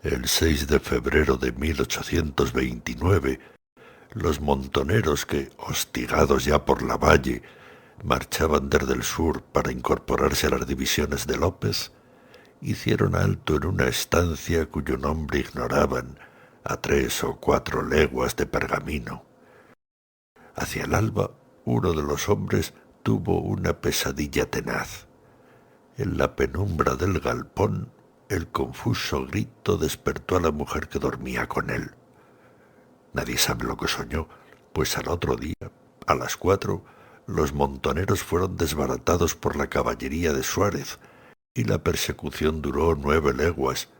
El 6 de febrero de 1829, los montoneros que, hostigados ya por Lavalle, marchaban desde el sur para incorporarse a las divisiones de López, hicieron alto en una estancia cuyo nombre ignoraban, a 3 o 4 leguas de Pergamino. Hacia el alba, uno de los hombres tuvo una pesadilla tenaz. En la penumbra del galpón, el confuso grito despertó a la mujer que dormía con él. Nadie sabe lo que soñó, pues al otro día, a las 4, los montoneros fueron desbaratados por la caballería de Suárez, y la persecución duró 9 leguas,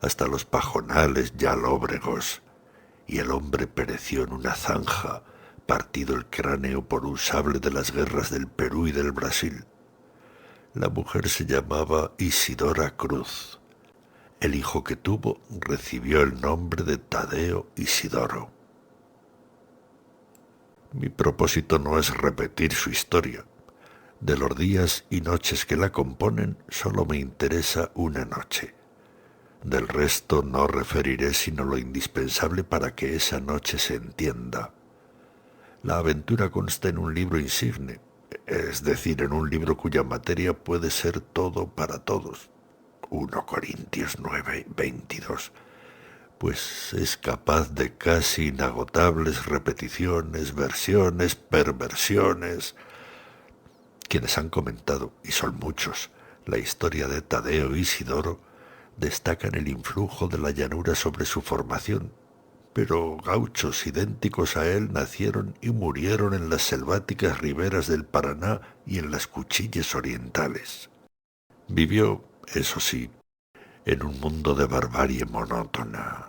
hasta los pajonales ya lóbregos, y el hombre pereció en una zanja, partido el cráneo por un sable de las guerras del Perú y del Brasil. La mujer se llamaba Isidora Cruz. El hijo que tuvo recibió el nombre de Tadeo Isidoro. Mi propósito no es repetir su historia. De los días y noches que la componen, solo me interesa una noche. Del resto no referiré sino lo indispensable para que esa noche se entienda. La aventura consta en un libro insigne, es decir, en un libro cuya materia puede ser todo para todos. 1 Corintios 9:22, pues es capaz de casi inagotables repeticiones, versiones, perversiones. Quienes han comentado, y son muchos, la historia de Tadeo Isidoro, destacan el influjo de la llanura sobre su formación, pero gauchos idénticos a él nacieron y murieron en las selváticas riberas del Paraná y en las cuchillas orientales. Vivió, eso sí, en un mundo de barbarie monótona.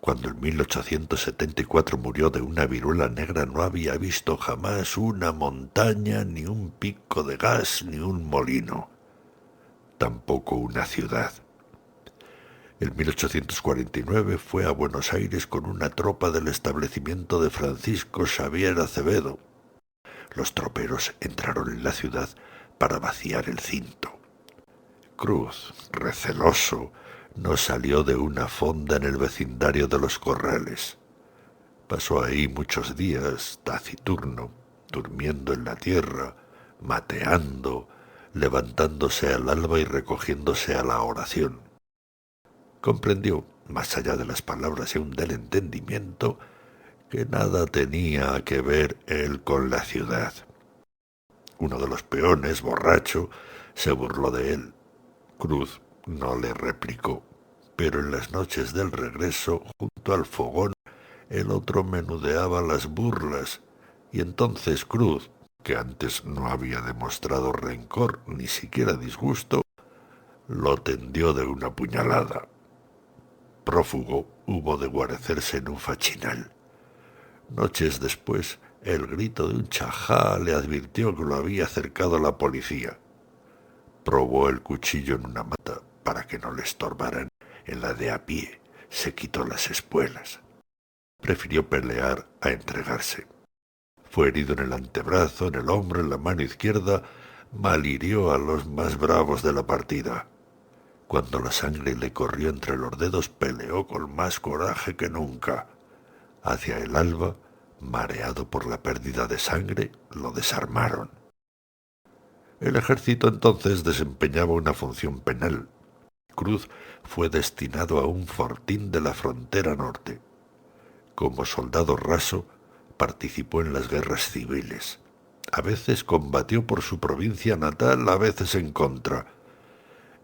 Cuando en 1874 murió de una viruela negra, no había visto jamás una montaña, ni un pico de gas, ni un molino, tampoco una ciudad. En 1849 fue a Buenos Aires con una tropa del establecimiento de Francisco Xavier Acevedo. Los troperos entraron en la ciudad para vaciar el cinto. Cruz, receloso, no salió de una fonda en el vecindario de los Corrales. Pasó ahí muchos días, taciturno, durmiendo en la tierra, mateando, levantándose al alba y recogiéndose a la oración. Comprendió, más allá de las palabras y aun del entendimiento, que nada tenía que ver él con la ciudad. Uno de los peones, borracho, se burló de él. Cruz no le replicó, pero en las noches del regreso, junto al fogón, el otro menudeaba las burlas, y entonces Cruz, que antes no había demostrado rencor ni siquiera disgusto, lo tendió de una puñalada. Prófugo hubo de guarecerse en un fachinal. Noches después, el grito de un chajá le advirtió que lo había acercado la policía. Probó el cuchillo en una mata para que no le estorbaran en la de a pie. Se quitó las espuelas. Prefirió pelear a entregarse. Fue herido en el antebrazo, en el hombro, en la mano izquierda. Malhirió a los más bravos de la partida. Cuando la sangre le corrió entre los dedos, peleó con más coraje que nunca. Hacia el alba, mareado por la pérdida de sangre, lo desarmaron. El ejército entonces desempeñaba una función penal. Cruz fue destinado a un fortín de la frontera norte. Como soldado raso, participó en las guerras civiles. A veces combatió por su provincia natal, a veces en contra.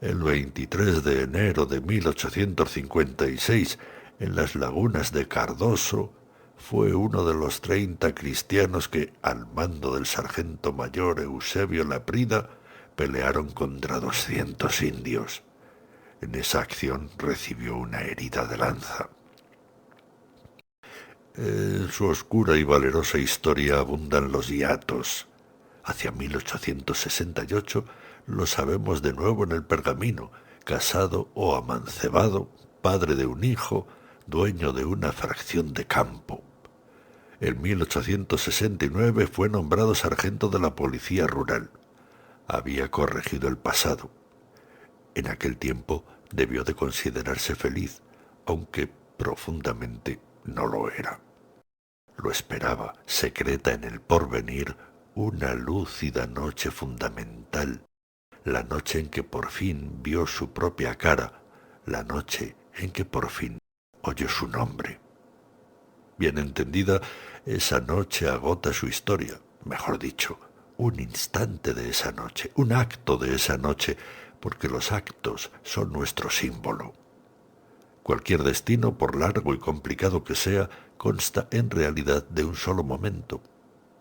El 23 de enero de 1856, en las lagunas de Cardoso, fue uno de los 30 cristianos que, al mando del sargento mayor Eusebio Laprida, pelearon contra 200 indios. En esa acción recibió una herida de lanza. En su oscura y valerosa historia abundan los hiatos. Hacia 1868 lo sabemos de nuevo en el Pergamino, casado o amancebado, padre de un hijo, dueño de una fracción de campo. En 1869 fue nombrado sargento de la Policía Rural. Había corregido el pasado. En aquel tiempo debió de considerarse feliz, aunque profundamente no lo era. Lo esperaba, secreta en el porvenir, una lúcida noche fundamental, la noche en que por fin vio su propia cara, la noche en que por fin oyó su nombre. Bien entendida, esa noche agota su historia, mejor dicho, un instante de esa noche, un acto de esa noche, porque los actos son nuestro símbolo. Cualquier destino, por largo y complicado que sea, consta en realidad de un solo momento,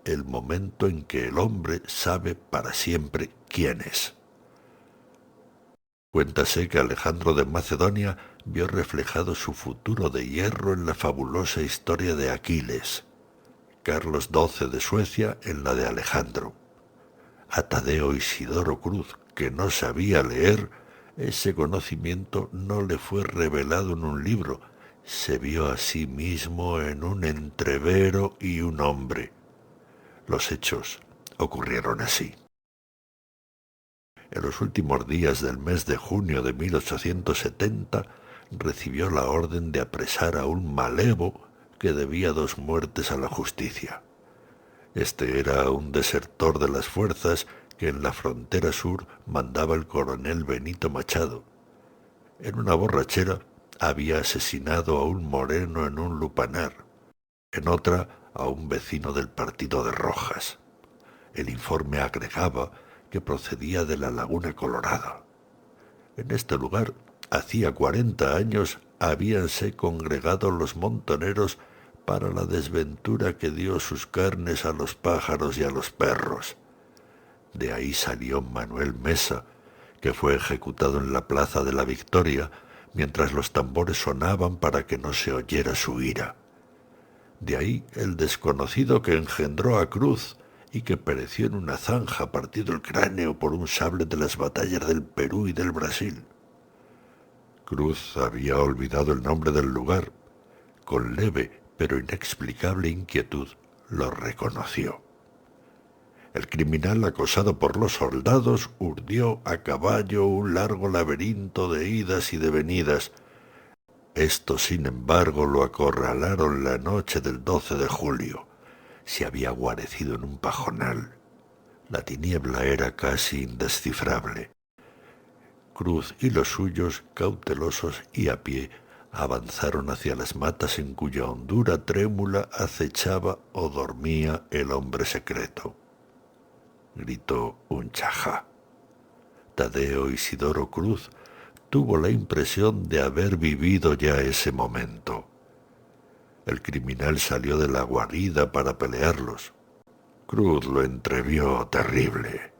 el momento en que el hombre sabe para siempre quién es. Cuéntase que Alejandro de Macedonia vio reflejado su futuro de hierro en la fabulosa historia de Aquiles, Carlos XII de Suecia en la de Alejandro. A Tadeo Isidoro Cruz, que no sabía leer, ese conocimiento no le fue revelado en un libro, se vio a sí mismo en un entrevero y un hombre. Los hechos ocurrieron así. En los últimos días del mes de junio de 1870 recibió la orden de apresar a un malevo que debía 2 muertes a la justicia. Este era un desertor de las fuerzas que en la frontera sur mandaba el coronel Benito Machado. En una borrachera había asesinado a un moreno en un lupanar, en otra a un vecino del partido de Rojas. El informe agregaba que procedía de la Laguna Colorada. En este lugar, hacía 40 años, habíanse congregado los montoneros para la desventura que dio sus carnes a los pájaros y a los perros. De ahí salió Manuel Mesa, que fue ejecutado en la Plaza de la Victoria, mientras los tambores sonaban para que no se oyera su ira. De ahí el desconocido que engendró a Cruz y que pereció en una zanja partido el cráneo por un sable de las batallas del Perú y del Brasil. Cruz había olvidado el nombre del lugar. Con leve pero inexplicable inquietud lo reconoció. El criminal, acosado por los soldados, urdió a caballo un largo laberinto de idas y de venidas. Estos, sin embargo, lo acorralaron la noche del 12 de julio. Se había guarecido en un pajonal. La tiniebla era casi indescifrable. Cruz y los suyos, cautelosos y a pie, avanzaron hacia las matas en cuya hondura trémula acechaba o dormía el hombre secreto. Gritó un chajá. Tadeo Isidoro Cruz tuvo la impresión de haber vivido ya ese momento. El criminal salió de la guarida para pelearlos. Cruz lo entrevió terrible.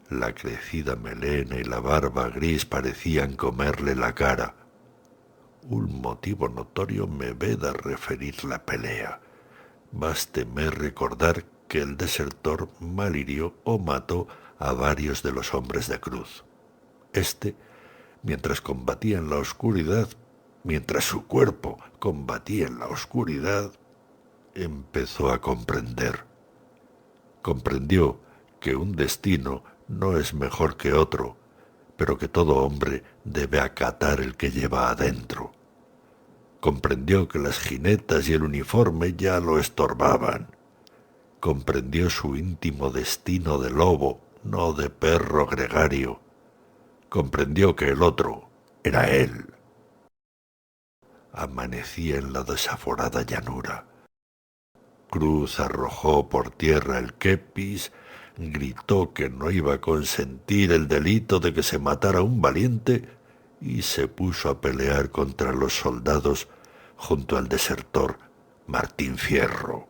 La crecida melena y la barba gris parecían comerle la cara. Un motivo notorio me veda referir la pelea. Básteme recordar que el desertor malhirió o mató a varios de los hombres de Cruz. Mientras combatía en la oscuridad, mientras su cuerpo combatía en la oscuridad, empezó a comprender. Comprendió que un destino no es mejor que otro, pero que todo hombre debe acatar el que lleva adentro. Comprendió que las jinetas y el uniforme ya lo estorbaban. Comprendió su íntimo destino de lobo, no de perro gregario. Comprendió que el otro era él. Amanecía en la desaforada llanura. Cruz arrojó por tierra el kepis, gritó que no iba a consentir el delito de que se matara un valiente y se puso a pelear contra los soldados junto al desertor Martín Fierro.